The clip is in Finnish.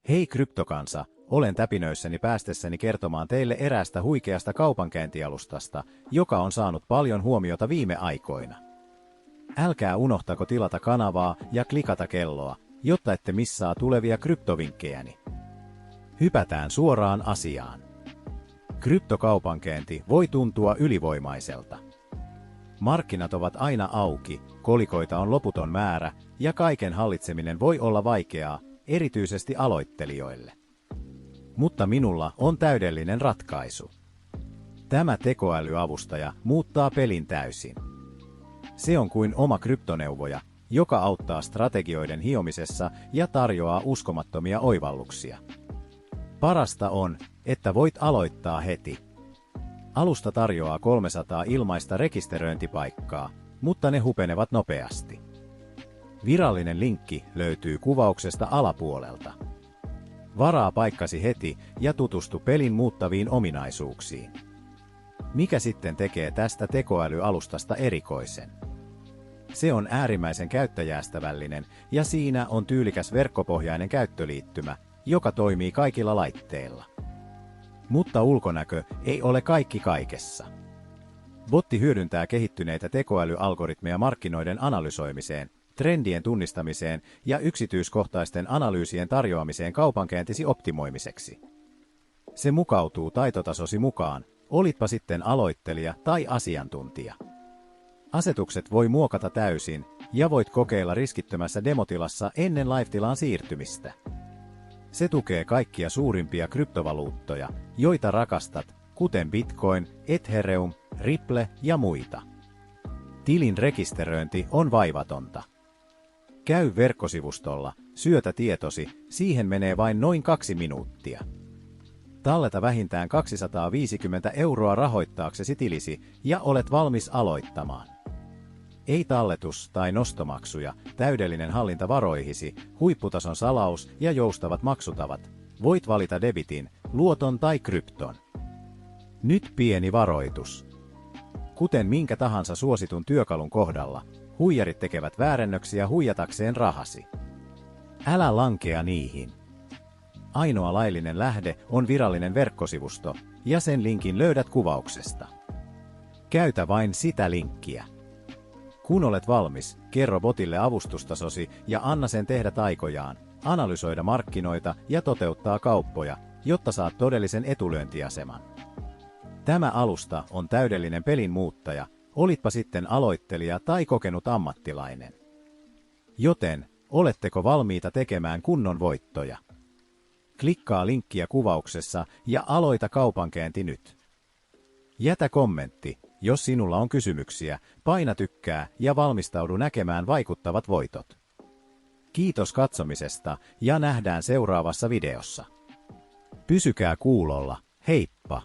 Hei kryptokansa, olen täpinöissäni päästessäni kertomaan teille eräästä huikeasta kaupankäyntialustasta, joka on saanut paljon huomiota viime aikoina. Älkää unohtako tilata kanavaa ja klikata kelloa, jotta ette missaa tulevia kryptovinkkejäni. Hypätään suoraan asiaan. Kryptokaupankäynti voi tuntua ylivoimaiselta. Markkinat ovat aina auki, kolikoita on loputon määrä ja kaiken hallitseminen voi olla vaikeaa, erityisesti aloittelijoille. Mutta minulla on täydellinen ratkaisu. Tämä tekoälyavustaja muuttaa pelin täysin. Se on kuin oma kryptoneuvoja, joka auttaa strategioiden hiomisessa ja tarjoaa uskomattomia oivalluksia. Parasta on, että voit aloittaa heti. Alusta tarjoaa 300 ilmaista rekisteröintipaikkaa, mutta ne hupenevat nopeasti. Virallinen linkki löytyy kuvauksesta alapuolelta. Varaa paikkasi heti ja tutustu pelin muuttaviin ominaisuuksiin. Mikä sitten tekee tästä tekoälyalustasta erikoisen? Se on äärimmäisen käyttäjäystävällinen ja siinä on tyylikäs verkkopohjainen käyttöliittymä, joka toimii kaikilla laitteilla. Mutta ulkonäkö ei ole kaikki kaikessa. Botti hyödyntää kehittyneitä tekoälyalgoritmeja markkinoiden analysoimiseen, trendien tunnistamiseen ja yksityiskohtaisten analyysien tarjoamiseen kaupankäyntisi optimoimiseksi. Se mukautuu taitotasosi mukaan, olitpa sitten aloittelija tai asiantuntija. Asetukset voi muokata täysin ja voit kokeilla riskittömässä demotilassa ennen live-tilaan siirtymistä. Se tukee kaikkia suurimpia kryptovaluuttoja, joita rakastat, kuten Bitcoin, Ethereum, Ripple ja muita. Tilin rekisteröinti on vaivatonta. Käy verkkosivustolla, syötä tietosi, siihen menee vain noin 2 minuuttia. Talleta vähintään 250 € rahoittaaksesi tilisi ja olet valmis aloittamaan. Ei talletus- tai nostomaksuja, täydellinen hallinta varoihisi, huipputason salaus ja joustavat maksutavat. Voit valita debitin, luoton tai krypton. Nyt pieni varoitus. Kuten minkä tahansa suositun työkalun kohdalla, huijarit tekevät väärennöksiä huijatakseen rahasi. Älä lankea niihin. Ainoa laillinen lähde on virallinen verkkosivusto, ja sen linkin löydät kuvauksesta. Käytä vain sitä linkkiä. Kun olet valmis, kerro botille avustustasosi ja anna sen tehdä taikojaan, analysoida markkinoita ja toteuttaa kauppoja, jotta saat todellisen etulyöntiaseman. Tämä alusta on täydellinen pelin muuttaja, olitpa sitten aloittelija tai kokenut ammattilainen. Joten, oletteko valmiita tekemään kunnon voittoja? Klikkaa linkkiä kuvauksessa ja aloita kaupankäynti nyt. Jätä kommentti, jos sinulla on kysymyksiä, paina tykkää ja valmistaudu näkemään vaikuttavat voitot. Kiitos katsomisesta ja nähdään seuraavassa videossa. Pysykää kuulolla, heippa!